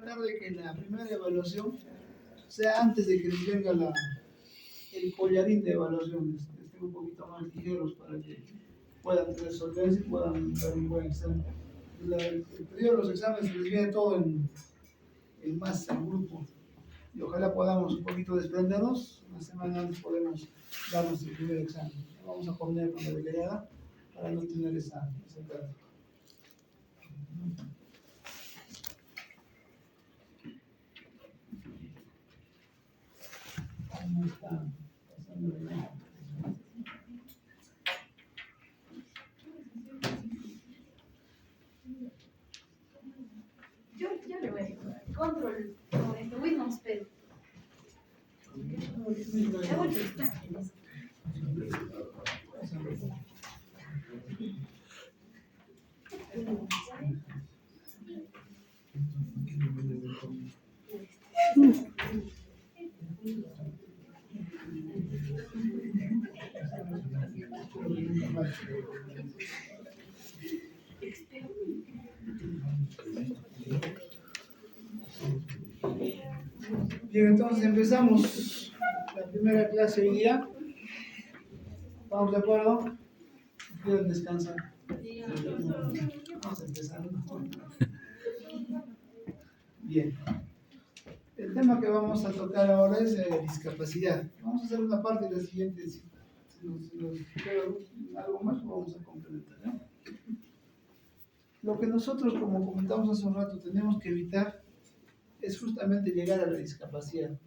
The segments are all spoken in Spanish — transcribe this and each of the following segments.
tratar de que la primera evaluación sea antes de que les venga el collarín de evaluaciones, que estén un poquito más ligeros para que puedan resolverse y puedan dar un buen examen. El periodo de los exámenes se les viene todo en masa, en grupo, y ojalá podamos un poquito desprendernos. Una semana antes podemos darnos el primer examen. Vamos a poner con la delegada para no tener esa práctica. ¿Cómo está pasando de nada? Yo le voy a ayudar. Control, Windows, pero. Ya voy a estar. Bien, entonces empezamos la primera clase hoy día. ¿Estamos de acuerdo? ¿Quieren descansar? Vamos a empezar. Bien. El tema que vamos a tocar ahora es discapacidad. Vamos a hacer una parte de la siguiente. Si nos queda algo más, vamos a complementar, ¿no? Lo que nosotros, como comentamos hace un rato, tenemos que evitar es justamente llegar a la discapacidad.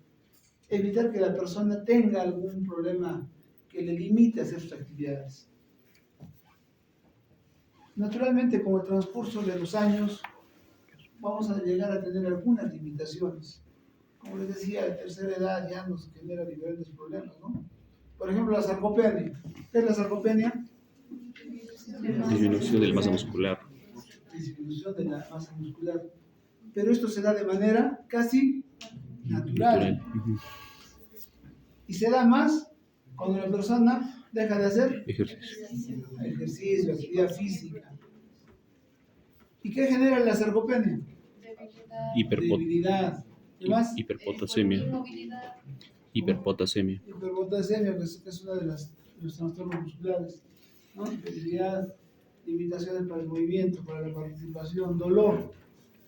Evitar que la persona tenga algún problema que le limite a hacer sus actividades. Naturalmente, con el transcurso de los años, vamos a llegar a tener algunas limitaciones. Como les decía, a tercera edad ya nos genera diferentes problemas, ¿no? Por ejemplo, la sarcopenia. ¿Qué es la sarcopenia? Disminución de la masa muscular. Disminución de la masa muscular. Pero esto se da de manera casi natural. Y se da más cuando la persona deja de hacer ejercicio, actividad física. ¿Y qué genera la sarcopenia? Debilidad. ¿Qué más? Hiperpotasemia. Hiperpotasemia, que es una de los trastornos musculares, ¿no? Debilidad, limitaciones para el movimiento, para la participación, dolor.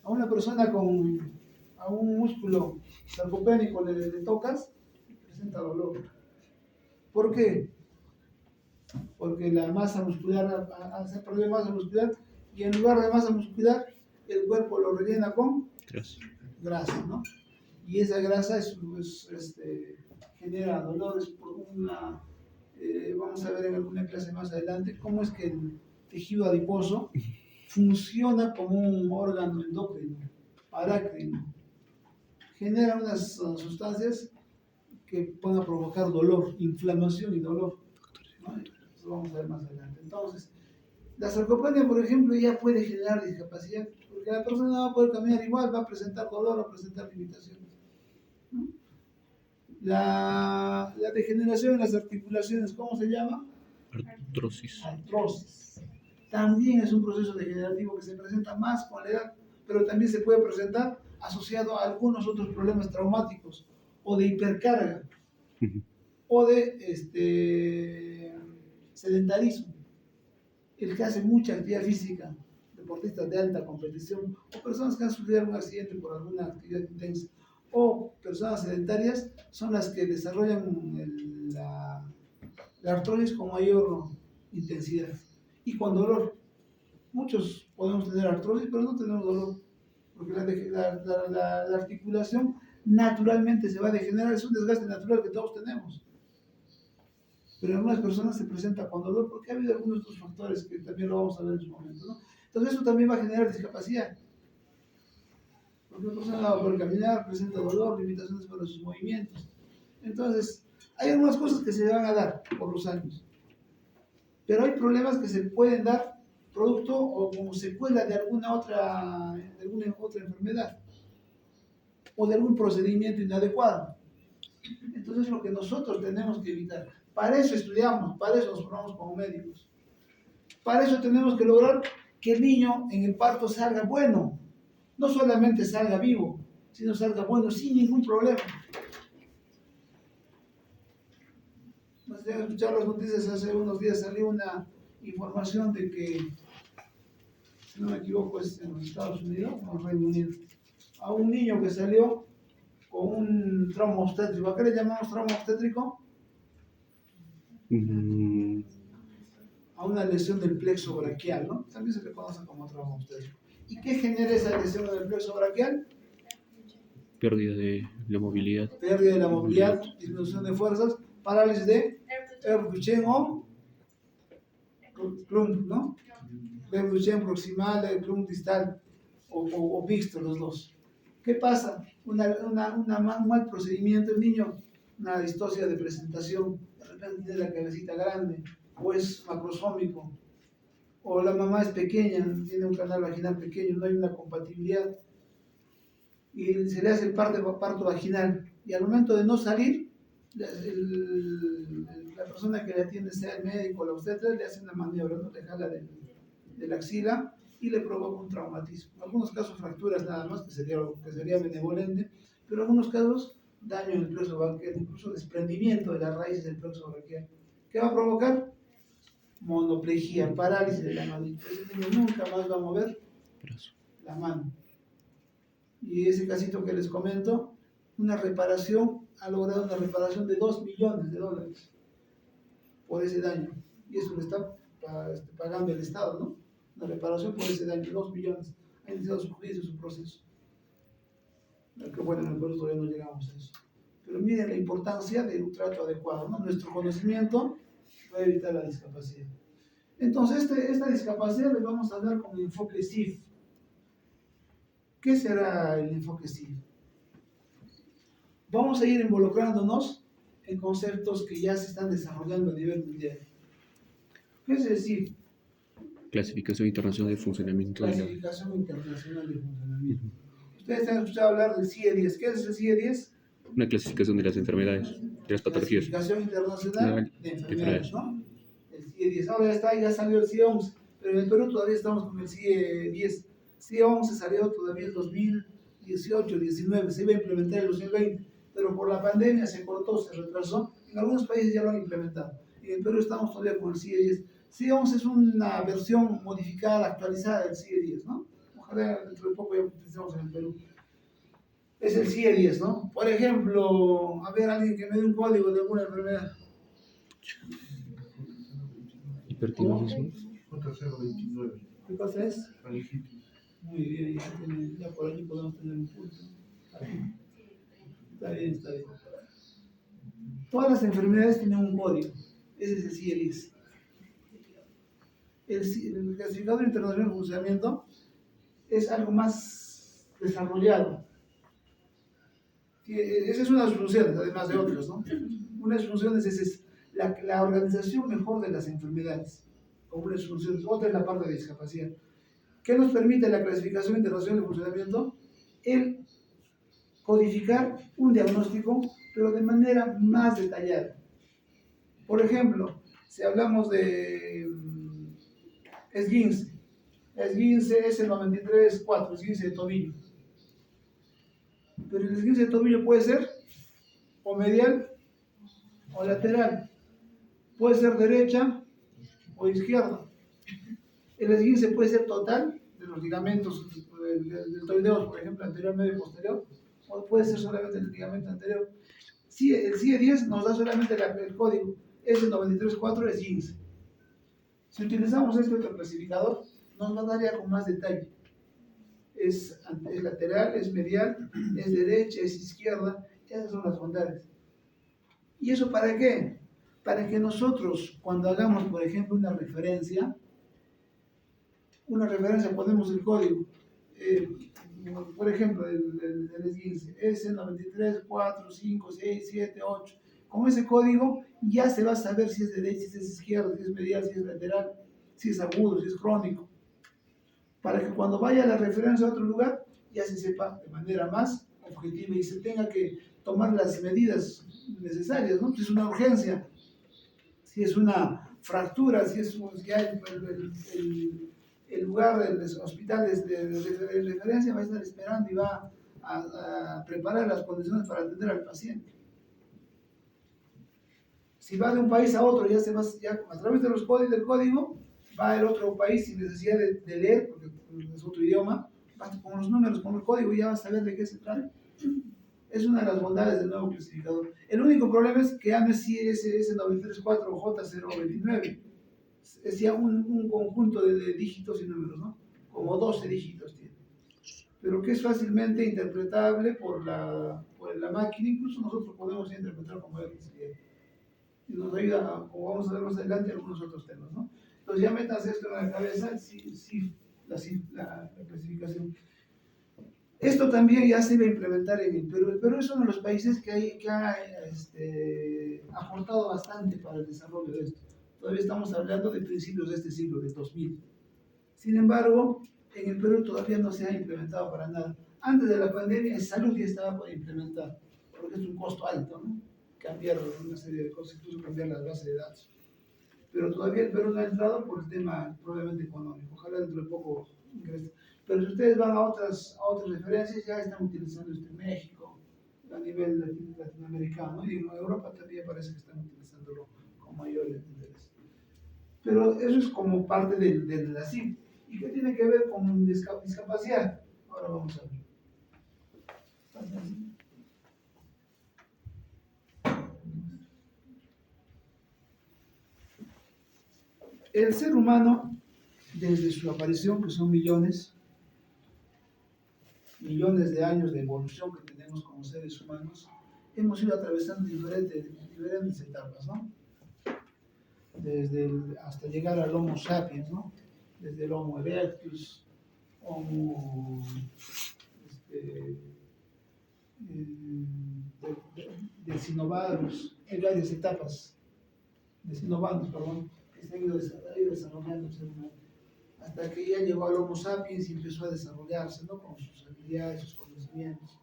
A una persona a un músculo sarcopénico le tocas, presenta dolor. ¿Por qué? Porque la masa muscular, se perdió masa muscular, y en lugar de masa muscular, el cuerpo lo rellena con grasa, ¿no? Y esa grasa genera dolores por una... vamos a ver en alguna clase más adelante cómo es que el tejido adiposo funciona como un órgano endocrino, parácrino. Genera unas sustancias que puedan provocar dolor, inflamación y dolor, ¿no? Eso vamos a ver más adelante. Entonces, la sarcopenia, por ejemplo, ya puede generar discapacidad, porque la persona no va a poder caminar igual, va a presentar dolor, va a presentar limitaciones, ¿no? La degeneración en las articulaciones, ¿cómo se llama? artrosis. Artrosis. También es un proceso degenerativo que se presenta más con la edad, pero también se puede presentar asociado a algunos otros problemas traumáticos, o de hipercarga, o de sedentarismo. El que hace mucha actividad física, deportistas de alta competición, o personas que han sufrido algún accidente por alguna actividad intensa, o personas sedentarias, son las que desarrollan la artrosis con mayor intensidad y con dolor. Muchos podemos tener artrosis, pero no tenemos dolor, porque la articulación naturalmente se va a degenerar, es un desgaste natural que todos tenemos. Pero en algunas personas se presenta con dolor porque ha habido algunos otros factores que también lo vamos a ver en su momento, ¿no? Entonces eso también va a generar discapacidad. Porque la persona no va a poder caminar, presenta dolor, limitaciones para sus movimientos. Entonces, hay algunas cosas que se van a dar por los años. Pero hay problemas que se pueden dar producto o como secuela de alguna otra enfermedad o de algún procedimiento inadecuado. Entonces, lo que nosotros tenemos que evitar. Para eso estudiamos, para eso nos formamos como médicos. Para eso tenemos que lograr que el niño en el parto salga bueno. no solamente salga vivo, sino salga bueno sin ningún problema. Nos deben escuchar las noticias, hace unos días salió una información de que, si no me equivoco, es en los Estados Unidos o en el Reino Unido, a un niño que salió con un trauma obstétrico. ¿A qué le llamamos trauma obstétrico? Mm, A una lesión del plexo braquial, ¿no? También se le conoce como trauma obstétrico. ¿Y qué genera esa lesión del plexo braquial? pérdida de la movilidad. Pérdida de la movilidad, disminución de fuerzas, parálisis de Duchenne o Klump, ¿no? Duchenne proximal, Klump distal o mixto, los dos. ¿Qué pasa? Un mal procedimiento, el niño, una distosia de presentación, de repente tiene la cabecita grande, o es macrosómico, o la mamá es pequeña, tiene un canal vaginal pequeño, no hay una compatibilidad, y se le hace el parto vaginal, y al momento de no salir, la persona que le atiende, sea el médico o la obstetra, le hace una maniobra, ¿no? Le jala de la axila y le provoca un traumatismo. En algunos casos fracturas nada más, que sería benevolente, pero en algunos casos daño en el plexo braquial, incluso desprendimiento de las raíces del plexo braquial. ¿Qué va a provocar? Monoplejía, parálisis de la mano. Ese niño nunca más va a mover Brazo. la mano. Y ese casito que les comento, ha logrado una reparación de $2 millones por ese daño. Y eso le está pagando el Estado, ¿no? Una reparación por ese daño, 2 millones. Ha iniciado su juicio, su proceso. Que bueno, en el Perú todavía no llegamos a eso. Pero miren la importancia de un trato adecuado, ¿no? Nuestro conocimiento va a evitar la discapacidad. Entonces, esta discapacidad le vamos a dar con el enfoque CIF. ¿Qué será el enfoque CIF? Vamos a ir involucrándonos en conceptos que ya se están desarrollando a nivel mundial. ¿Qué es el CIF? Clasificación Internacional de Funcionamiento de la... Clasificación Internacional de Funcionamiento. Ustedes han escuchado hablar del CIE-10. ¿Qué es el CIE-10? Una clasificación de las enfermedades, de las patologías. Clasificación Internacional de Enfermedades, ¿no? El CIE-10. Ahora ya salió el CIE-11, pero en el Perú todavía estamos con el CIE-10. CIE-11 salió todavía en 2018-19, se iba a implementar en 2020, pero por la pandemia se cortó, se retrasó. En algunos países ya lo han implementado. En el Perú estamos todavía con el CIE-10. CIE-11 es una versión modificada, actualizada del CIE-10, ¿no? Ojalá dentro de poco ya utilicemos en el Perú. Es el CIE-10, ¿no? Por ejemplo, a ver, alguien que me dé un código de alguna enfermedad. Hipertiroidismo. J029. ¿Qué cosa es? Faringitis. Muy bien, ya por allí podemos tener un punto. Está bien, está bien. Todas las enfermedades tienen un código. Ese es el CIE-10. El clasificador internacional de funcionamiento es algo más desarrollado. Esa es una de sus funciones, además de otras, ¿no? Una de sus funciones es la organización mejor de las enfermedades, como una de sus funciones. Otra es la parte de discapacidad. ¿Qué nos permite la clasificación internacional de funcionamiento? El codificar un diagnóstico, pero de manera más detallada. Por ejemplo, si hablamos de esguince es el 93-4, esguince de tobillo. Pero el esguince de tobillo puede ser o medial o lateral, puede ser derecha o izquierda. El esguince puede ser total, de los ligamentos del deltoideos, por ejemplo, anterior, medio y posterior, o puede ser solamente el ligamento anterior. El CIE-10 nos da solamente el código, es el 93-4 esguince. Si utilizamos este otro clasificador, nos va a dar ya con más detalle. Es lateral, es medial, es derecha, es izquierda, esas son las bondades. ¿Y eso para qué? Para que nosotros, cuando hagamos, por ejemplo, una referencia, ponemos el código. Por ejemplo, el esguince, S93, 4, 5, 6, 7, 8. Con ese código ya se va a saber si es derecha, si es izquierda, si es medial, si es lateral, si es agudo, si es crónico. Para que cuando vaya la referencia a otro lugar, ya se sepa de manera más objetiva y se tenga que tomar las medidas necesarias, ¿no? Si es una urgencia, si es una fractura, si es ya el lugar, el hospital de referencia va a estar esperando y va a preparar las condiciones para atender al paciente. Si va de un país a otro, ya a través de del código, va al otro país sin necesidad de leer, porque es otro idioma, basta con los números, con el código, y ya va a saber de qué se trata. Es una de las bondades del nuevo clasificador. El único problema es que ya no es ese 934J029, es ya un conjunto de dígitos y números, ¿no? Como 12 dígitos tiene. Pero que es fácilmente interpretable por la máquina, incluso nosotros podemos interpretar como él quiere. Y nos ayuda, como vamos a ver más adelante, algunos otros temas, ¿no? Entonces ya metas esto en la cabeza, la clasificación. Esto también ya se va a implementar en el Perú. El Perú es uno de los países que ha aportado bastante para el desarrollo de esto. Todavía estamos hablando de principios de este siglo, de 2000. Sin embargo, en el Perú todavía no se ha implementado para nada. Antes de la pandemia, en salud ya estaba por implementar, porque es un costo alto, ¿no? Cambiar una serie de cosas, incluso cambiar las bases de datos. Pero todavía el Perú no ha entrado por el tema probablemente económico. Ojalá dentro de poco ingrese. Pero si ustedes van a otras referencias, ya están utilizando esto en México, a nivel latinoamericano, y en Europa también parece que están utilizándolo con mayor interés. Pero eso es como parte de la CIP. ¿Y qué tiene que ver con discapacidad? Ahora vamos a ver. El ser humano, desde su aparición, que son millones de años de evolución que tenemos como seres humanos, hemos ido atravesando diferentes etapas, ¿no? Hasta llegar al Homo sapiens, ¿no? Desde el Homo erectus, Homo de Sinovarus, hay varias etapas de Sinovanus, perdón, que se ha ido desarrollando el ser humano, hasta que ya llegó al Homo sapiens y empezó a desarrollarse, ¿no? Con sus habilidades, sus conocimientos.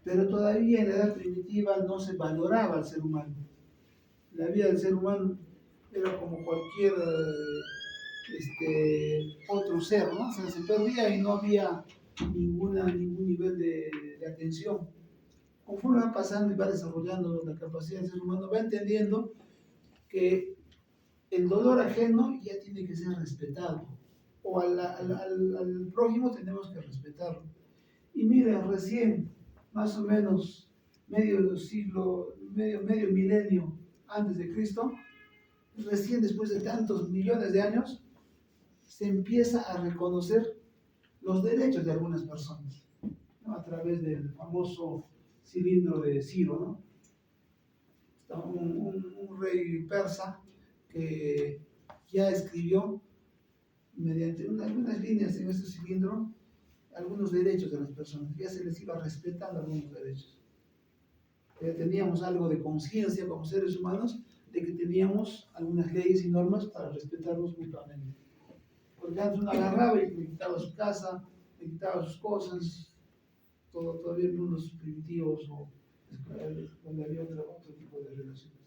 Pero todavía en la edad primitiva no se valoraba al ser humano. La vida del ser humano era como cualquier otro ser, ¿no? O sea, se perdía y no había ningún nivel de atención. Conforme va pasando y va desarrollando la capacidad del ser humano, va entendiendo que el dolor ajeno ya tiene que ser respetado, o al prójimo tenemos que respetarlo. Y mira, recién, más o menos medio milenio antes de Cristo, recién después de tantos millones de años, se empieza a reconocer los derechos de algunas personas, ¿no? A través del famoso cilindro de Ciro, ¿no? Está un rey persa que ya escribió mediante algunas líneas en ese cilindro algunos derechos de las personas, ya se les iba respetando algunos derechos. Ya teníamos algo de conciencia como seres humanos de que teníamos algunas leyes y normas para respetarnos mutuamente. Porque antes uno agarraba y le quitaba su casa, le quitaba sus cosas, todavía en mundos primitivos o donde había otro tipo de relaciones.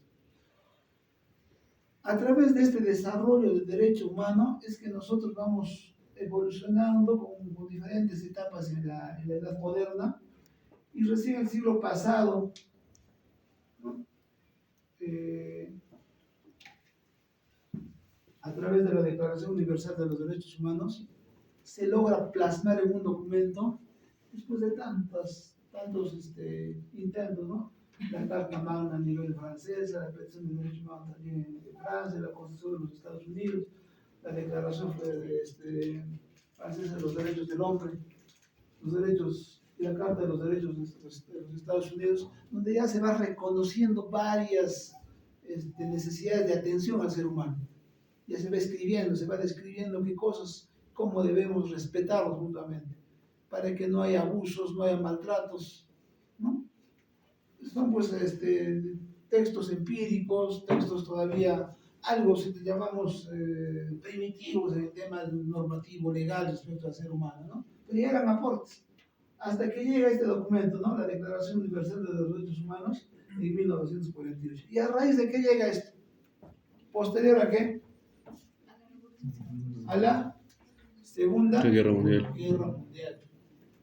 A través de este desarrollo del derecho humano es que nosotros vamos evolucionando con diferentes etapas en la edad moderna, y recién el siglo pasado, ¿no? A través de la Declaración Universal de los Derechos Humanos, se logra plasmar en un documento, después de tantos intentos, ¿no? La Carta Magna a nivel francés, la Petición de Derechos Humanos también en Francia, la Constitución de los Estados Unidos, la Declaración francesa de los Derechos del Hombre, los derechos y la Carta de los Derechos de los Estados Unidos, donde ya se va reconociendo varias necesidades de atención al ser humano. Ya se va describiendo qué cosas, cómo debemos respetarlos mutuamente, para que no haya abusos, no haya maltratos, ¿no? Son pues textos empíricos, textos todavía algo, si te llamamos primitivos en el tema normativo legal respecto al ser humano, ¿no? Pero ya eran aportes. Hasta que llega este documento, ¿no? La Declaración Universal de los Derechos Humanos de 1948. ¿Y a raíz de qué llega esto? ¿Posterior a qué? a la Segunda Guerra Mundial. Guerra Mundial,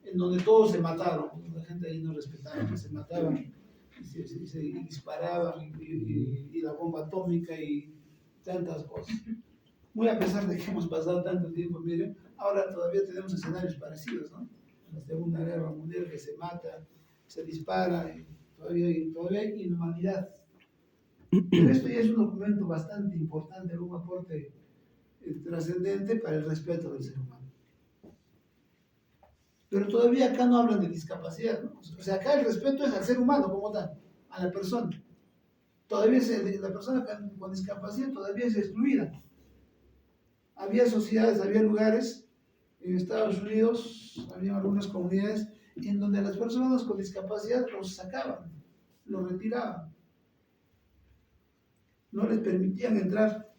en donde todos se mataron, la gente ahí no respetaba, se mataban y se disparaban y la bomba atómica y tantas cosas. Muy a pesar de que hemos pasado tanto tiempo, miren, ahora todavía tenemos escenarios parecidos, ¿no? La Segunda Guerra Mundial, que se mata, se dispara, y todavía hay inhumanidad. Pero esto ya es un documento bastante importante, un aporte trascendente para el respeto del ser humano. Pero todavía acá no hablan de discapacidad, ¿no? O sea, acá el respeto es al ser humano como tal, a la persona. Todavía la persona con discapacidad todavía es excluida. Había sociedades, había lugares en Estados Unidos, había algunas comunidades en donde a las personas con discapacidad los sacaban, los retiraban. No les permitían entrar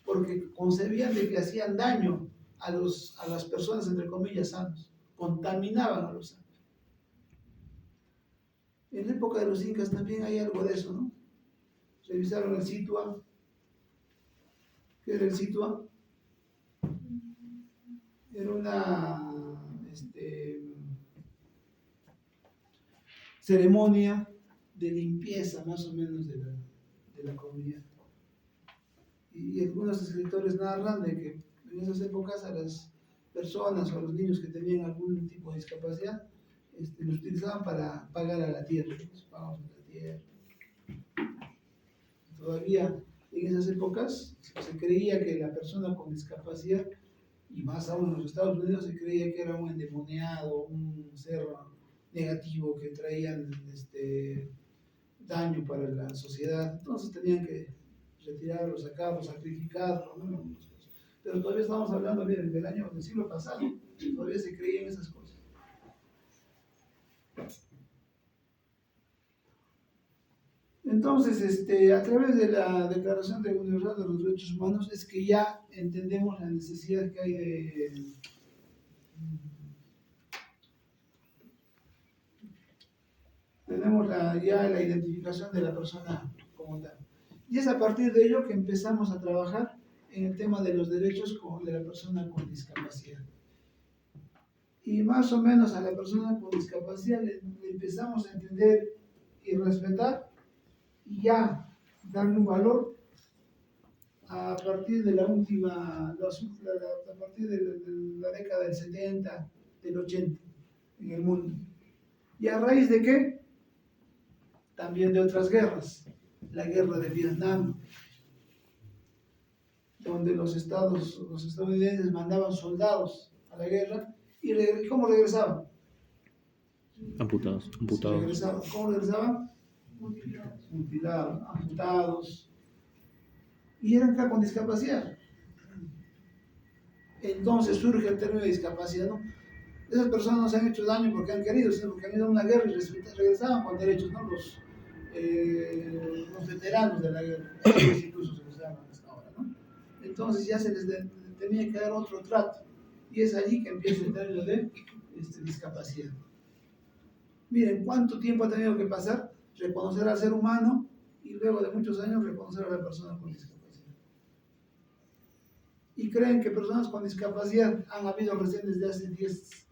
porque concebían de que hacían daño a las personas, entre comillas, sanos, contaminaban a los sanos. En la época de los incas también hay algo de eso, ¿no? Revisaron el Situa. ¿Qué era el Situa? Era una ceremonia de limpieza más o menos de la comunidad. Y algunos escritores narran de que en esas épocas a las personas o a los niños que tenían algún tipo de discapacidad los utilizaban para pagar a la tierra, los pagos a la tierra. Todavía en esas épocas se creía que la persona con discapacidad, y más aún en los Estados Unidos, se creía que era un endemoniado, un ser negativo que traían daño para la sociedad. Entonces tenían que retirarlo, sacarlo, sacrificarlo, ¿no? Pero todavía estamos hablando, miren, del siglo pasado, todavía se creían esas cosas. Entonces, a través de la Declaración Universal de los Derechos Humanos es que ya entendemos la necesidad que hay de tenemos ya la identificación de la persona como tal. Y es a partir de ello que empezamos a trabajar en el tema de los derechos de la persona con discapacidad. Y más o menos a la persona con discapacidad le empezamos a entender y respetar y ya darle un valor a partir de a partir de la década del 70, del 80 en el mundo. ¿Y a raíz de qué? También de otras guerras. La guerra de Vietnam, donde los estadounidenses mandaban soldados a la guerra y ¿cómo regresaban? Amputados. ¿Cómo regresaban? Mutilados, amputados, y eran acá con discapacidad. Entonces surge el término de discapacidad, ¿no? Esas personas no se han hecho daño porque han querido, sino porque han ido a una guerra y regresaban con derechos, ¿no? Los veteranos de la guerra, ellos incluso se les llaman hasta ahora, ¿no? Entonces ya se les tenía que dar otro trato, y es allí que empieza el término de discapacidad. Miren, ¿cuánto tiempo ha tenido que pasar? Reconocer al ser humano y luego de muchos años reconocer a la persona con discapacidad. Y creen que personas con discapacidad han habido recién desde hace 10,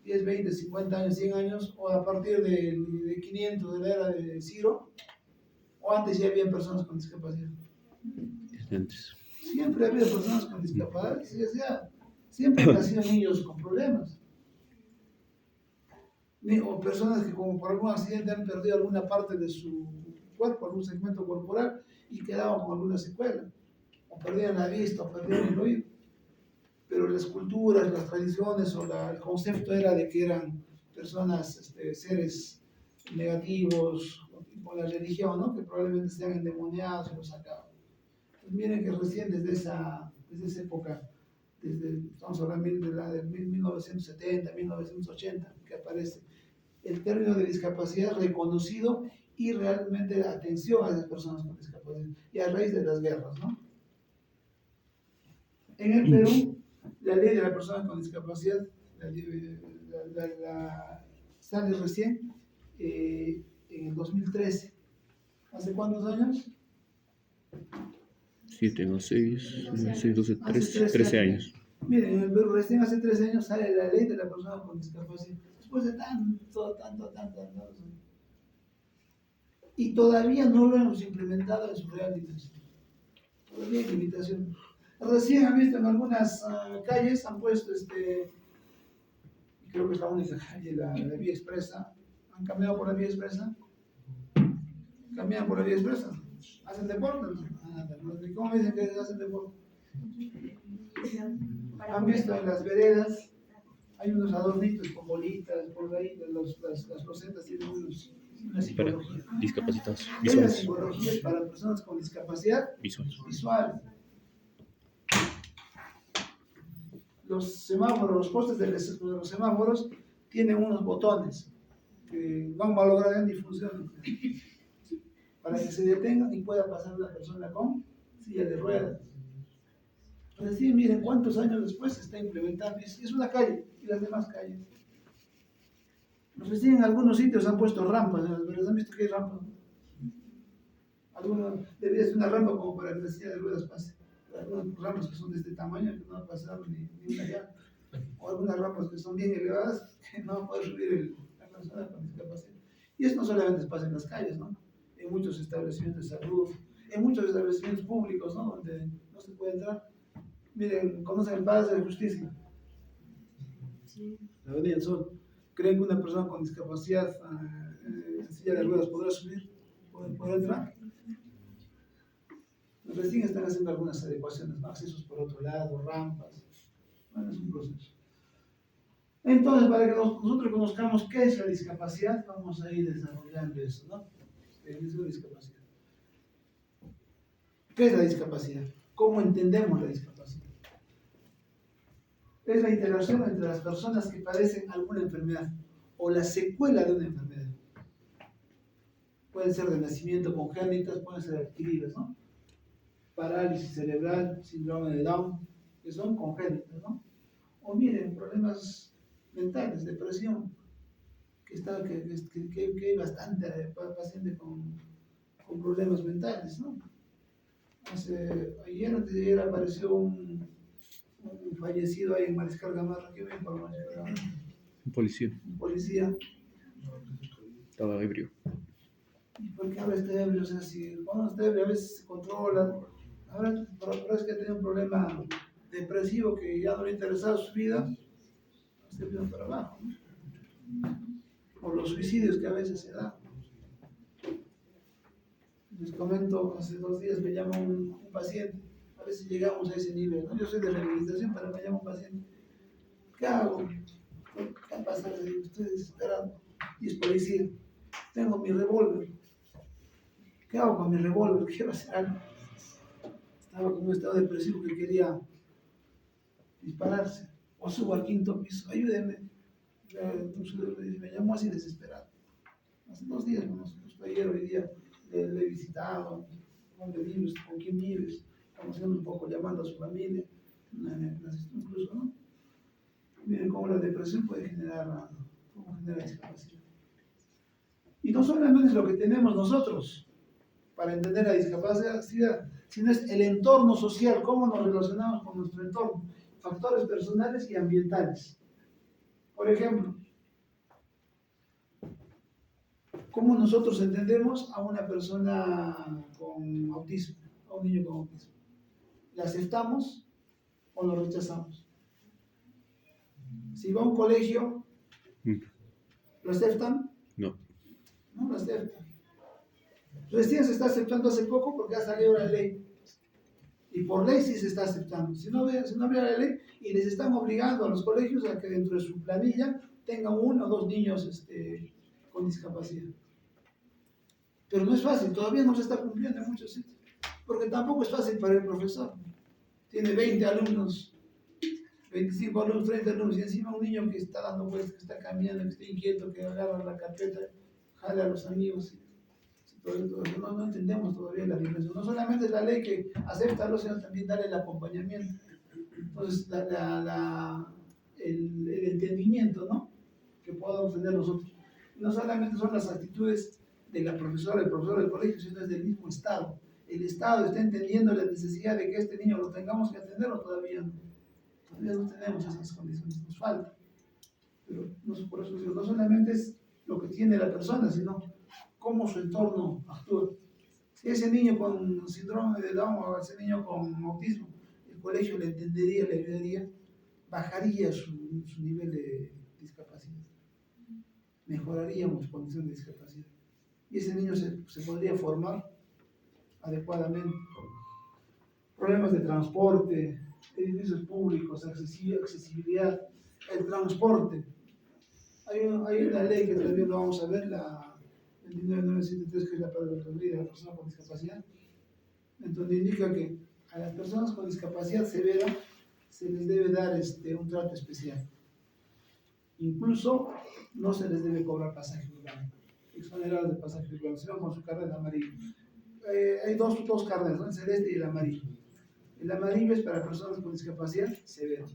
20, 50 años, 100 años, o a partir de 500 de la era de Ciro, o antes ya habían personas con discapacidad. Antes. Siempre ha habido personas con discapacidad, siempre han nacido niños con problemas. O personas que como por algún accidente han perdido alguna parte de su cuerpo, algún segmento corporal, y quedaban con alguna secuela, o perdían la vista, o perdían el oído. Pero las culturas, las tradiciones, el concepto era de que eran personas, seres negativos, con la religión, ¿no? Que probablemente sean endemoniados y los sacaban. Pues miren que recién desde esa época, estamos hablando de 1970, 1980, que aparece el término de discapacidad reconocido y realmente atención a esas personas con discapacidad, y a raíz de las guerras, ¿no? En el Perú, la ley de la persona con discapacidad sale recién en el 2013. ¿Hace cuántos años? 7 o 6, 12, 13 años. Miren, en el Perú recién hace 3 años sale la ley de la persona con discapacidad. Después de tanto. Y todavía no lo hemos implementado en su real dimensión. Todavía hay limitaciones. Recién han visto en algunas calles, han puesto, creo que es la única calle, la vía expresa, han caminado por la vía expresa, caminan por la vía expresa, hacen deporte, ¿no? ¿Cómo dicen que hacen deporte? Han visto en las veredas, hay unos adornitos con bolitas, por ahí, las rosetas tienen una Para psicología. discapacitados Hay una visuales. psicología para personas con discapacidad Visuales. visual. Los semáforos, los postes de los semáforos tienen unos botones que van malogrando y funcionan para que se detengan y pueda pasar una persona con silla de ruedas. Recién miren cuántos años después se está implementando. Es una calle y las demás calles. Recién en algunos sitios han puesto rampas, ¿verdad? ¿Han visto que hay rampas? Algunos debería ser una rampa como para que la silla de ruedas pase. Algunas rampas que son de este tamaño que no va a pasar ni una llanta. O algunas rampas que son bien elevadas que no va a poder subir la persona con discapacidad. Y eso no solamente pasa en las calles, ¿no? En muchos establecimientos de salud, en muchos establecimientos públicos, ¿no? Donde no se puede entrar. Miren, conocen el Palacio de Justicia, la Avenida del Sol. ¿Creen que una persona con discapacidad en silla de ruedas podrá subir? ¿Podrá entrar? Recién están haciendo algunas adecuaciones, ¿no? Accesos por otro lado, rampas. Bueno, es un proceso. Entonces, para que nosotros conozcamos qué es la discapacidad, vamos a ir desarrollando eso, ¿no? ¿Qué es la discapacidad? ¿Qué es la discapacidad? ¿Cómo entendemos la discapacidad? Es la interacción entre las personas que padecen alguna enfermedad o la secuela de una enfermedad. Pueden ser de nacimiento congénitas, pueden ser adquiridas, ¿no? Parálisis cerebral, síndrome de Down, que son congénitas, ¿no? O miren, problemas mentales, depresión, que hay bastante paciente con problemas mentales, ¿no? Ayer antes de ayer apareció un fallecido ahí en Mariscal Gamarra, que ven por Mariscal Gamarra, Un policía. un policía. Estaba ebrio. ¿Y por qué ahora está ebrio? O sea, si cuando está ebrio a veces se controla, ahora parece que ha tenido un problema depresivo que ya no le ha interesado su vida, se vino para abajo, ¿no? Por los suicidios que a veces se dan. Les comento, hace 2 días me llama un paciente, a veces llegamos a ese nivel, ¿no? Yo soy de rehabilitación, pero me llama un paciente. ¿Qué hago? ¿Qué ha pasado? Le digo, estoy desesperado. Y es policía. Tengo mi revólver. ¿Qué hago con mi revólver? Quiero hacer algo. Estaba con un estado depresivo que quería dispararse. O subo al 5.º piso. Ayúdeme. Me llamó así desesperado. Hace 2 días, justo ayer, hoy día, le he visitado. ¿Dónde vives? ¿Con quién vives? Conociendo un poco, llamando a su familia. Incluso, ¿no? Miren cómo la depresión puede generar discapacidad. Y no solamente es lo que tenemos nosotros para entender la discapacidad, sino es el entorno social, cómo nos relacionamos con nuestro entorno, factores personales y ambientales. Por ejemplo, cómo nosotros entendemos a una persona con autismo, a un niño con autismo. ¿La aceptamos o lo rechazamos? Si va a un colegio, ¿lo aceptan? No. No lo aceptan. Recién se está aceptando hace poco porque ha salido la ley. Y por ley sí se está aceptando. Si no habría la ley y les están obligando a los colegios a que dentro de su planilla tengan 1 o 2 niños con discapacidad. Pero no es fácil, todavía no se está cumpliendo en muchos sitios. Porque tampoco es fácil para el profesor. Tiene 20 alumnos, 25 alumnos, 30 alumnos, y encima un niño que está dando vueltas, que está caminando, que está inquieto, que agarra la carpeta, jala a los amigos. No entendemos todavía la dimensión. No solamente es la ley que acepta, sino también darle el acompañamiento. Entonces, el entendimiento, ¿no? Que podamos tener nosotros. No solamente son las actitudes de la profesora, el profesor del colegio, sino es del mismo Estado. El Estado está entendiendo la necesidad de que este niño lo tengamos que atender o todavía no. Todavía no tenemos esas condiciones, nos falta. Pero por eso digo, no solamente es lo que tiene la persona, sino cómo su entorno actúa. Si ese niño con síndrome de Down o ese niño con autismo, el colegio le entendería, le ayudaría, bajaría su nivel de discapacidad, mejoraríamos su condición de discapacidad. Y ese niño se podría formar adecuadamente. Problemas de transporte, edificios públicos, accesibilidad, el transporte. Hay una ley que también lo vamos a ver, la 29973, que es la para la vida de la persona con discapacidad, en donde indica que a las personas con discapacidad severa se les debe dar un trato especial. Incluso no se les debe cobrar pasaje urbano, exonerados de pasaje urbano, se van con su carnet amarillo. Hay dos carnets, ¿no? El celeste y el amarillo. El amarillo es para personas con discapacidad severa,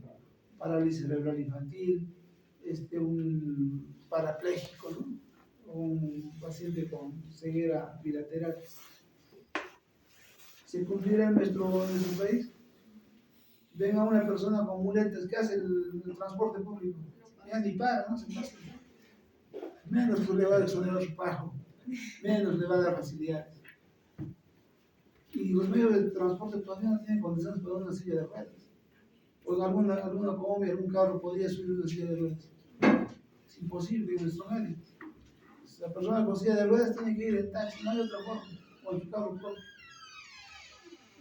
parálisis cerebral infantil, un parapléjico, ¿no? Un paciente con ceguera bilateral. Se considera en nuestro país, venga una persona con muletas que hace el transporte público, ya ni para, ¿no? Se pasa. Menos pues le va a exonerar su pago, menos le va a dar facilidades. Y los medios de transporte todavía no tienen condiciones para una silla de ruedas. O en alguna combi, algún carro podría subir una silla de ruedas. Es imposible en nuestro medio. La persona con silla de ruedas tiene que ir en taxi, no hay otra forma, o en su carro propio.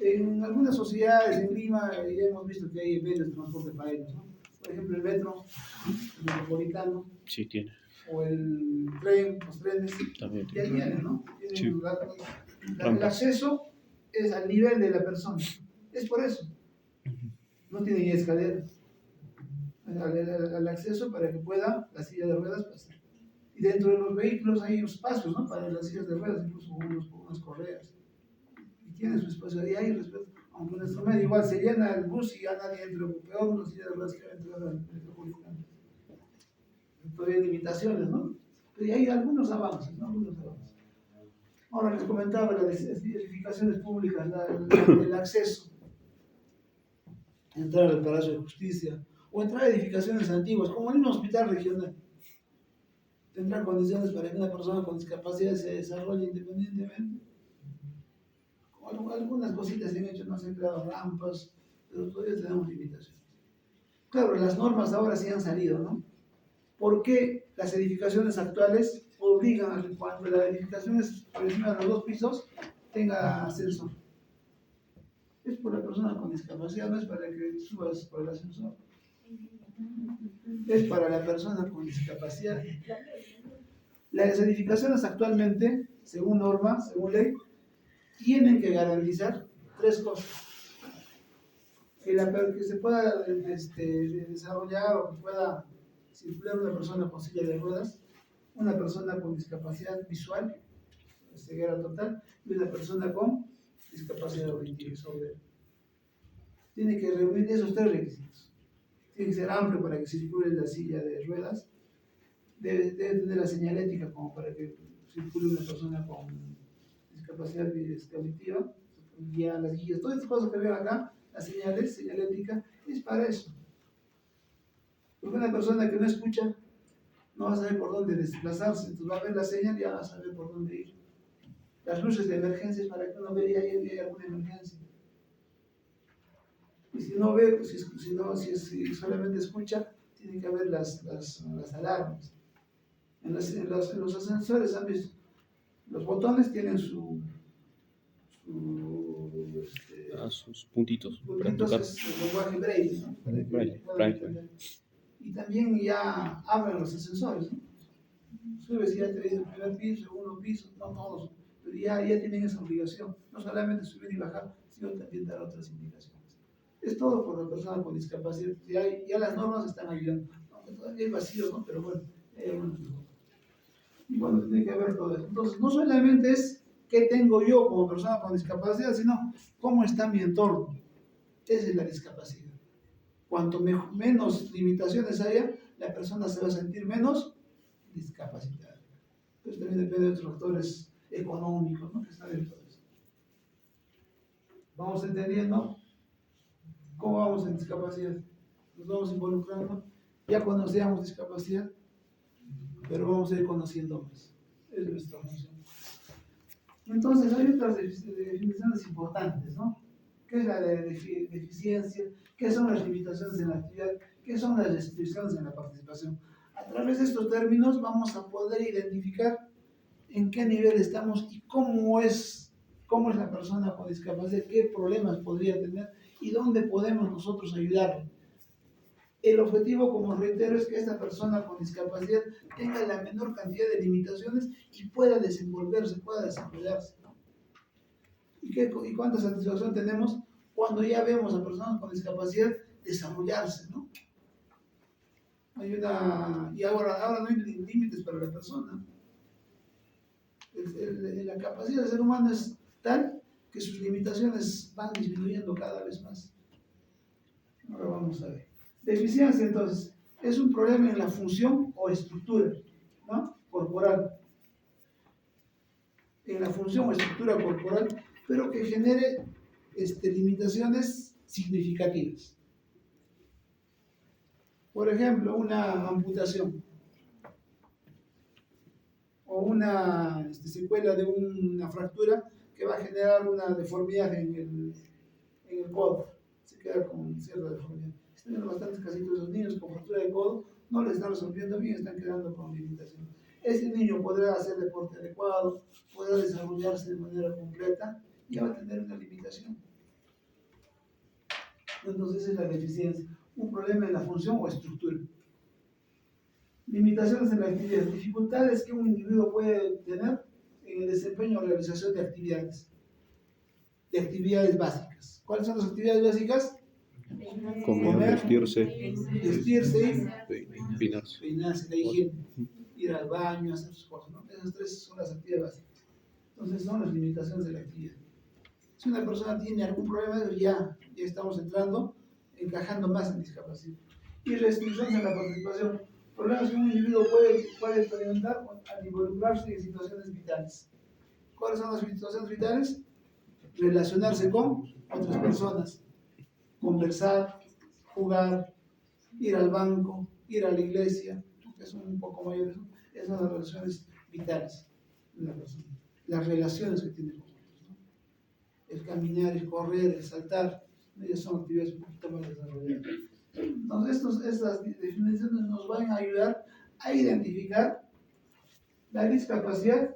En algunas sociedades, en Lima, ya hemos visto que hay medios de transporte para ellos, ¿no? Por ejemplo, el metro, el metropolitano, Sí, tiene. o el tren, los trenes, También ya tiene. tienen, ¿no? Tienen Sí. el Rampas. acceso es al nivel de la persona. Es por eso. No tiene ni escaleras. Al acceso para que pueda la silla de ruedas pasar. Y dentro de los vehículos hay espacios, ¿no? Para las sillas de ruedas, incluso unas correas. Y tiene su espacio. Y hay respeto. Aunque en nuestro medio igual se llena el bus y ya nadie entra. Peor una silla de ruedas que va a entrar al metropolitano. Todavía hay limitaciones, ¿no? Pero hay algunos avances, ¿no? Algunos avances. Ahora les comentaba las edificaciones públicas, el acceso, entrar al Palacio de Justicia o entrar a edificaciones antiguas, como en un hospital regional. Tendrá condiciones para que una persona con discapacidad se desarrolle independientemente. Algunas cositas se han hecho, no se han creado rampas, pero todavía tenemos limitaciones. Claro, las normas ahora sí han salido, ¿no? ¿Por qué las edificaciones actuales obligan a que cuando la edificación es por encima de los 2 pisos tenga ascensor? Es por la persona con discapacidad, no es para que subas por el ascensor. Es para la persona con discapacidad. Las edificaciones actualmente, según norma, según ley, tienen que garantizar 3 cosas. Que se pueda desarrollar o que pueda circular una persona con silla de ruedas, una persona con discapacidad visual, ceguera total, y una persona con discapacidad auditiva sordera. Tiene que reunir esos 3 requisitos. Tiene que ser amplio para que circule la silla de ruedas, debe tener la señalética como para que circule una persona con discapacidad auditiva, las guías, todas estas cosas que veo acá, la señalética, es para eso. Porque una persona que no escucha no va a saber por dónde desplazarse, entonces va a ver la señal y ya va a saber por dónde ir. Las luces de emergencia es para que uno vea si hay alguna emergencia. Y si no ve, si solamente escucha, tiene que haber las alarmas. En los ascensores han visto, los botones tienen sus puntitos. Para puntitos, tocar. es el lenguaje braille, ¿no? Para que puedan entender. Y también ya abren los ascensores, ¿no? Subes y ya te dicen primer piso, segundo piso, no todos, pero ya tienen esa obligación, no solamente subir y bajar, sino también dar otras indicaciones. Es todo por la persona con discapacidad, ya las normas están ayudando, aunque todavía hay vacíos, ¿no? Pero bueno, y bueno, tiene que haber todo eso. Entonces, no solamente es qué tengo yo como persona con discapacidad, sino cómo está mi entorno. Esa es la discapacidad. Cuanto menos limitaciones haya, la persona se va a sentir menos discapacitada. Entonces también depende de otros factores económicos, ¿no? Que están dentro de eso. ¿Vamos entendiendo cómo vamos en discapacidad? nos vamos involucrando. Ya conocíamos discapacidad, pero vamos a ir conociendo más. Es nuestra función. Entonces, hay otras definiciones importantes, ¿no? ¿Qué es la deficiencia? ¿Qué son las limitaciones en la actividad? ¿Qué son las restricciones en la participación? A través de estos términos vamos a poder identificar en qué nivel estamos y cómo es la persona con discapacidad, qué problemas podría tener y dónde podemos nosotros ayudarle. El objetivo, como reitero, es que esta persona con discapacidad tenga la menor cantidad de limitaciones y pueda desenvolverse, pueda desarrollarse. ¿Y cuánta satisfacción tenemos cuando ya vemos a personas con discapacidad desarrollarse, ¿no? Y ahora no hay límites para la persona. La capacidad del ser humano es tal que sus limitaciones van disminuyendo cada vez más. Ahora vamos a ver. Deficiencia, entonces, es un problema en la función o estructura, ¿no? Corporal. En la función o estructura corporal, pero que genere limitaciones significativas. Por ejemplo, una amputación o una secuela de una fractura que va a generar una deformidad en el codo. Se queda con cierta deformidad. Están viendo bastantes casitos de los niños con fractura de codo, no les están resolviendo bien, están quedando con limitación. Ese niño podrá hacer deporte adecuado, podrá desarrollarse de manera completa y ya va a tener una limitación. Entonces esa es la deficiencia, un problema en la función o estructura. Limitaciones en la actividad, dificultades que un individuo puede tener en el desempeño o realización de actividades básicas. ¿Cuáles son las actividades básicas? Comer, vestirse, y peinarse. peinarse, la higiene, ir al baño, hacer sus cosas, ¿no? Esas tres son las actividades básicas. Entonces son las limitaciones de la actividad. Si una persona tiene algún problema, ya estamos encajando más en discapacidad. Y restricciones en la participación. Problemas que un individuo puede experimentar al involucrarse en situaciones vitales. ¿Cuáles son las situaciones vitales? Relacionarse con otras personas, conversar, jugar, ir al banco, ir a la iglesia, que son un poco mayores. Esas son las relaciones vitales de la persona. Las relaciones que tiene con otros, ¿no? El caminar, el correr, el saltar, ellas son actividades un poquito más desarrolladas. Entonces, estas definiciones nos van a ayudar a identificar la discapacidad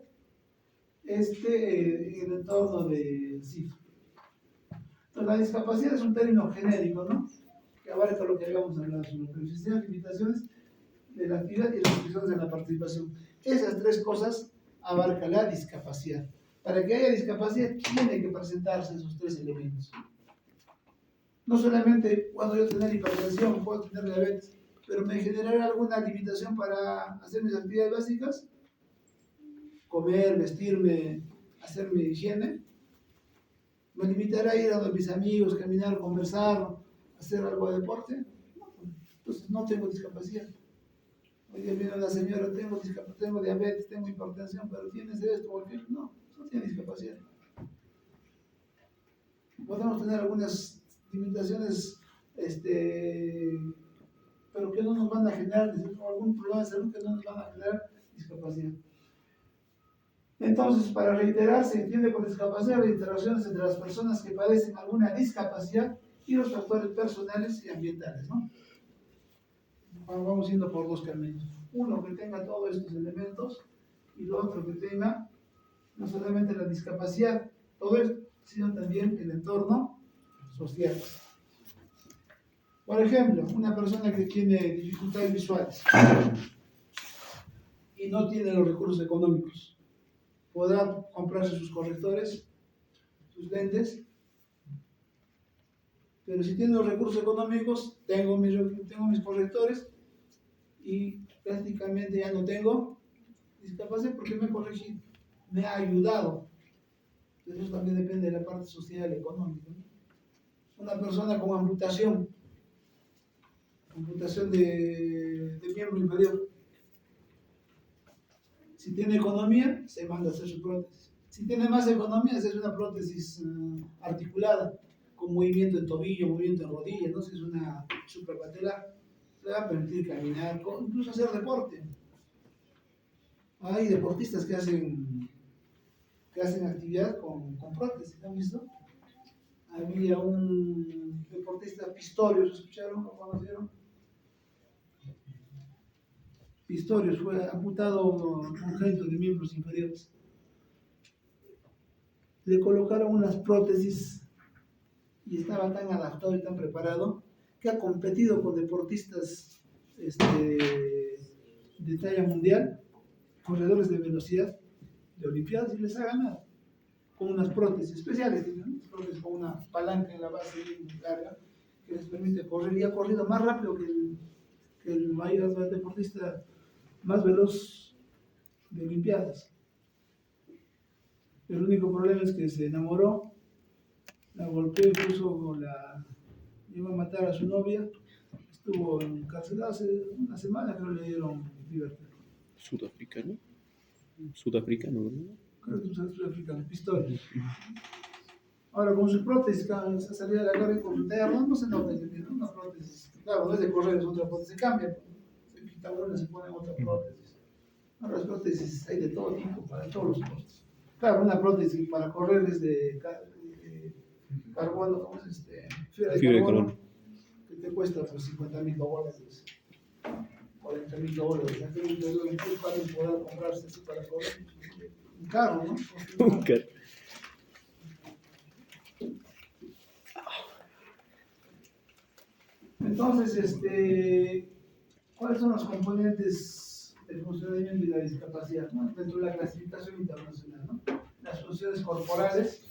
en el entorno del CIF. Entonces, la discapacidad es un término genérico, ¿no? Que abarca lo que habíamos hablado sobre deficiencias, limitaciones de la actividad y restricciones en la participación. Esas tres cosas abarca la discapacidad. Para que haya discapacidad, tiene que presentarse esos tres elementos. No solamente puedo yo tener hipertensión, puedo tener diabetes, pero me generará alguna limitación para hacer mis actividades básicas, comer, vestirme, hacer mi higiene. ¿Me limitará a ir a donde mis amigos, caminar, conversar, hacer algo de deporte? No, entonces no tengo discapacidad. Hoy día viene una señora, tengo diabetes, tengo hipertensión, pero ¿tienes esto o aquello? No tiene discapacidad. Podemos tener algunas limitaciones, pero que no nos van a generar, algún problema de salud que no nos van a generar discapacidad. Entonces, para reiterar, se entiende por discapacidad las interacciones entre las personas que padecen alguna discapacidad y los factores personales y ambientales, ¿no? Vamos yendo por dos caminos. Uno que tenga todos estos elementos y lo otro que tenga no solamente la discapacidad, todo esto, sino también el entorno social. Por ejemplo, una persona que tiene dificultades visuales y no tiene los recursos económicos, podrá comprarse sus correctores, sus lentes, pero si tiene los recursos económicos, tengo mis correctores y prácticamente ya no tengo discapacidad porque me he corregido, me ha ayudado. Entonces eso también depende de la parte social y económica, ¿no? Una persona con amputación de miembro inferior, si tiene economía, se manda a hacer su prótesis. Si tiene más economía, se hace una prótesis articulada con movimiento en tobillo, movimiento en rodilla, ¿no? Si es una suprapatelar, le va a permitir caminar, incluso hacer deporte. Hay deportistas que hacen actividad con prótesis, ¿han visto? Había un deportista Pistorius, ¿escucharon? ¿Lo conocieron? Pistorius fue amputado congénito de miembros inferiores. Le colocaron unas prótesis y estaba tan adaptado y tan preparado que ha competido con deportistas de talla mundial, corredores de velocidad, de olimpiadas, y les ha ganado con unas prótesis especiales, ¿no? Prótesis con una palanca en la base muy larga que les permite correr, y ha corrido más rápido que el mayor deportista más veloz de olimpiadas. El único problema es que se enamoró, la golpeó, incluso la iba a matar a su novia, estuvo encarcelado hace una semana, creo que le dieron libertad. Sudafricano. Sudafricano, ¿verdad? Creo que es sudafricano, Pistorius. Ahora con su prótesis, cada vez que salía de la carrera con su terno, no se nota que tiene una prótesis. Claro, no es de correr, es otra prótesis, se cambia, se quita una y se pone otra prótesis. Ahora las prótesis hay de todo tipo, para todos los costos. Claro, una prótesis para correr es de carbono, ¿cómo es? Fibra de carbono, que te cuesta pues $50,000, $40,000. Aquel padre podrá comprarse eso para correr. Un carro, ¿no? Un carro. Entonces, ¿cuáles son los componentes del funcionamiento y la discapacidad, ¿no? Dentro de la clasificación internacional, ¿no? Las funciones corporales,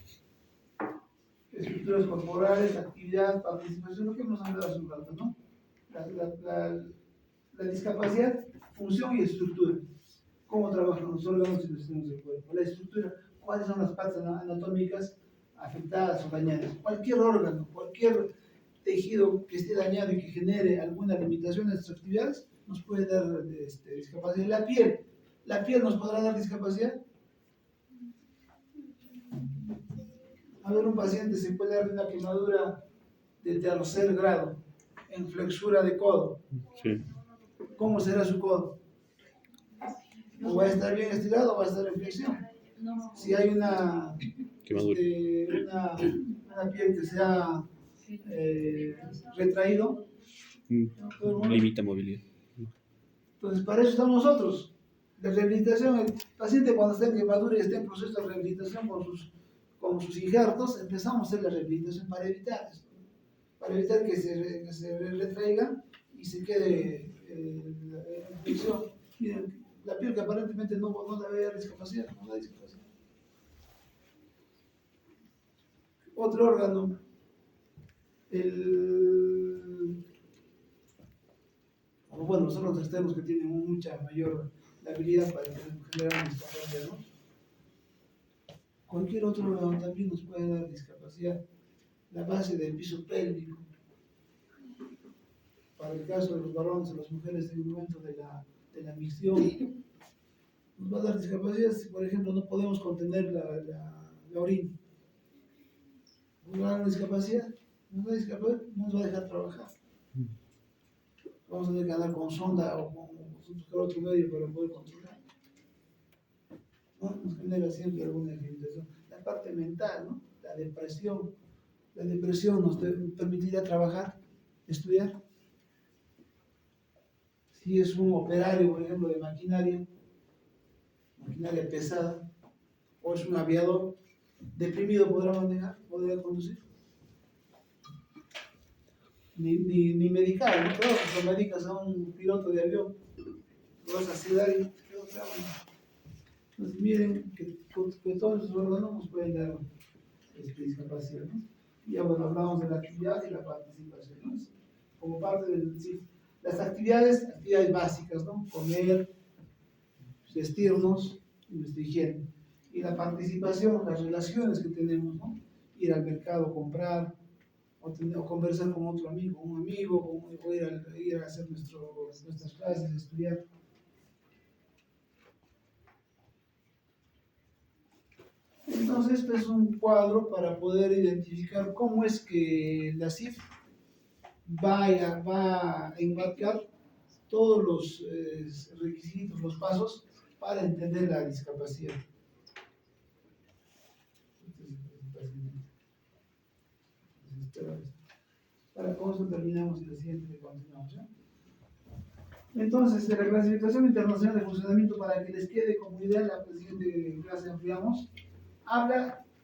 estructuras corporales, actividad, participación, lo que hemos hablado hace un rato, ¿no? La discapacidad, función y estructura. ¿Cómo trabajan los órganos y los sistemas del cuerpo? La estructura, ¿cuáles son las partes anatómicas afectadas o dañadas? Cualquier órgano, cualquier tejido que esté dañado y que genere alguna limitación en sus actividades, nos puede dar discapacidad. La piel nos podrá dar discapacidad. A ver, un paciente se puede dar una quemadura de tercer grado en flexura de codo. Sí. ¿Cómo será su codo? ¿O va a estar bien estirado o va a estar en flexión? Si hay una piel que se ha retraído, Limita movilidad. entonces para eso estamos nosotros. La rehabilitación, el paciente cuando está en quemadura y está en proceso de rehabilitación con sus injertos, empezamos a hacer la rehabilitación para evitar esto, para evitar que se retraiga y se quede en flexión. Miren, la piel que aparentemente no debe dar discapacidad, no da discapacidad. Otro órgano, bueno, son los externos que tienen mucha mayor habilidad para generar discapacidad, ¿no? Cualquier otro órgano también nos puede dar discapacidad. La base del piso pélvico, para el caso de los varones o las mujeres en el momento de la micción, nos va a dar discapacidad si, por ejemplo, no podemos contener la orina. Nos va a dar discapacidad, no nos va a dejar trabajar. Vamos a tener que andar con sonda o buscar otro medio para poder controlar. ¿No? Nos genera siempre alguna limitación. La parte mental, ¿no? La depresión nos permitirá trabajar, estudiar. Si es un operario, por ejemplo, de maquinaria pesada, o es un aviador, deprimido podrá conducir. Ni medicar, ¿no? Claro, si lo medicas a un piloto de avión, lo vas a sedar y quedó trauma. Entonces miren que todos esos órganos nos pueden dar discapacidad, ¿no? Y ya bueno, hablamos de la actividad y la participación, ¿no? Como parte de las actividades básicas, ¿no? Comer, vestirnos y nuestra higiene. Y la participación, las relaciones que tenemos, ¿no? Ir al mercado, comprar, o conversar con otro amigo, o ir a hacer nuestras clases, estudiar. Entonces, este es un cuadro para poder identificar cómo es que la CIF va a enmarcar todos los requisitos, los pasos para entender la discapacidad. Para con eso terminamos y la siguiente continuamos. ¿Ya? Entonces, de la clasificación internacional de funcionamiento, para que les quede como idea, la siguiente clase ampliamos,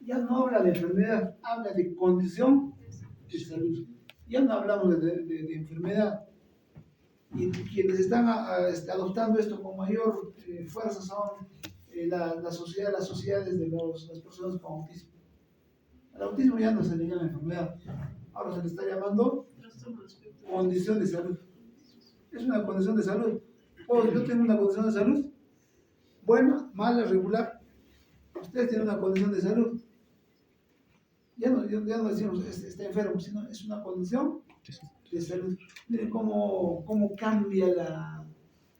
ya no habla de enfermedad, habla de condición de salud. Ya no hablamos de enfermedad. Y quienes están adoptando esto con mayor fuerza son las sociedades de las personas con autismo. El autismo ya no se le llama enfermedad, ahora se le está llamando condición de salud. Es una condición de salud. Yo tengo una condición de salud buena, mala, regular. Ustedes tienen una condición de salud. Ya no decimos está enfermo, sino es una condición de salud. Miren cómo cambia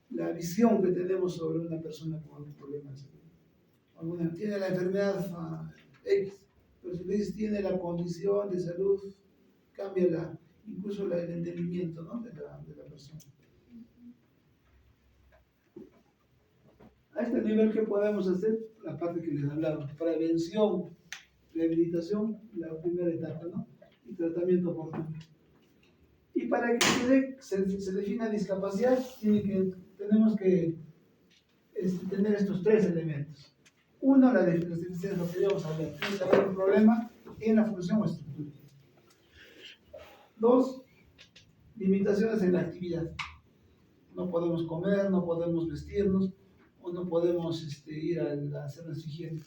la visión que tenemos sobre una persona con algún problema de salud. Tiene la enfermedad X, pero si le dices tiene la condición de salud, cambia incluso el entendimiento, ¿no? de la persona. A este nivel, ¿qué podemos hacer? La parte que les hablaba, prevención, rehabilitación, la primera etapa, ¿no? Y tratamiento oportuno. Y para que se defina discapacidad, tenemos que tener estos tres elementos. Uno, la definición de lo que íbamos a hablar. Tiene que haber un problema en la función o estructura. Dos, limitaciones en la actividad. No podemos comer, no podemos vestirnos, o no podemos ir a hacer nuestra higiene.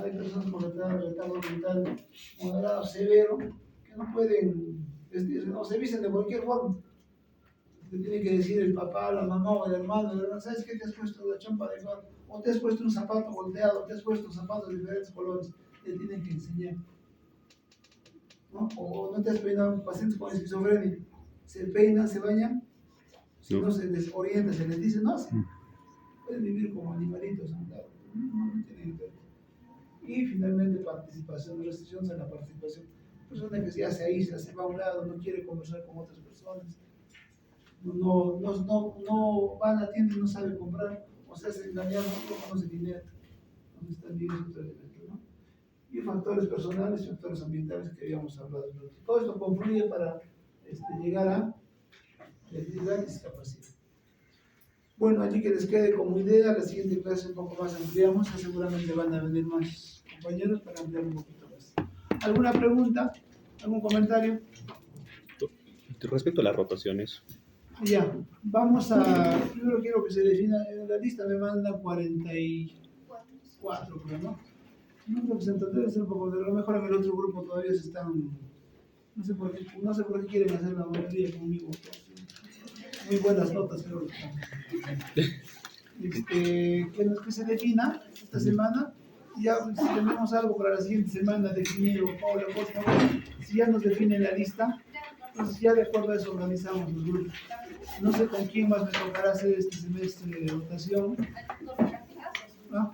Hay personas con retardo mental moderado, severo, que no pueden vestirse, no se visten de cualquier forma. Le tiene que decir el papá, la mamá o el hermano, ¿sabes qué? Te has puesto la chompa de flor, o te has puesto un zapato volteado, o te has puesto zapatos de diferentes colores. Le tienen que enseñar. ¿No? O no te has peinado, pacientes con esquizofrenia, se peinan, se bañan, si no se desorienta, se les dice, no, pueden vivir como animalitos, no tienen interés. Y finalmente participación, restricciones a la participación. Persona que ya se aísla, se va a un lado, no quiere conversar con otras personas, no va a la tienda y no sabe comprar, o se hace engañar, no conoce dinero. Donde están bien esos tres elementos, ¿no? Y factores personales y factores ambientales que habíamos hablado. Todo esto confluye para llegar a la discapacidad. Bueno, allí que les quede como idea, la siguiente clase un poco más ampliamos, que seguramente van a venir más compañeros para ampliar un poquito más. ¿Alguna pregunta? ¿Algún comentario? Respecto a las rotaciones. Ya, vamos a... Primero quiero que se defina, en la lista me mandan 44, creo, ¿no? No creo que se debe ser un poco, de lo mejor en el otro grupo todavía se están... No sé por qué quieren hacer la mayoría conmigo. Muy buenas notas, creo que se defina esta semana. Ya si tenemos algo para la siguiente semana definido, Paula, por favor, si ya nos definen la lista, entonces ya de acuerdo a eso organizamos los grupos. No sé con quién más me tocará hacer este semestre de rotación. ¿Ah?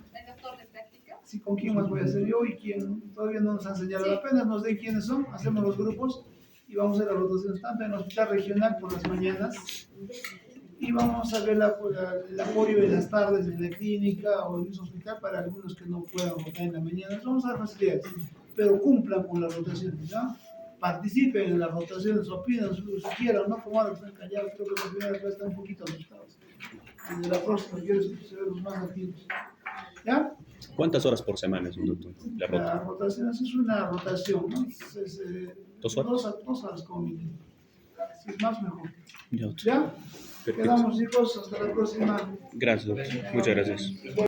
Sí, con quién más voy a hacer yo y quién todavía no nos han señalado. Apenas nos den quiénes son, hacemos los grupos y vamos a hacer las rotaciones tanto en el hospital regional por las mañanas y vamos a ver el apoyo de las tardes en la clínica o en un hospital para algunos que no puedan rotar en la mañana. Vamos a dar facilidades, pero cumplan con las rotaciones, ¿no? Participen en las rotaciones, opinen, sugieran, no como ahora que están callados. Creo que la primera clase está un poquito asustados. Desde la próxima quiero ser los más activos. ¿Ya? ¿Cuántas horas por semana es un doctor? La rotación es una rotación, ¿no? Es, 2 horas. 2 horas como mínimo. Si es más, mejor. Ya. ¿Ya? Perfecto. Quedamos, chicos, hasta la próxima. Gracias, doctor. Muchas gracias.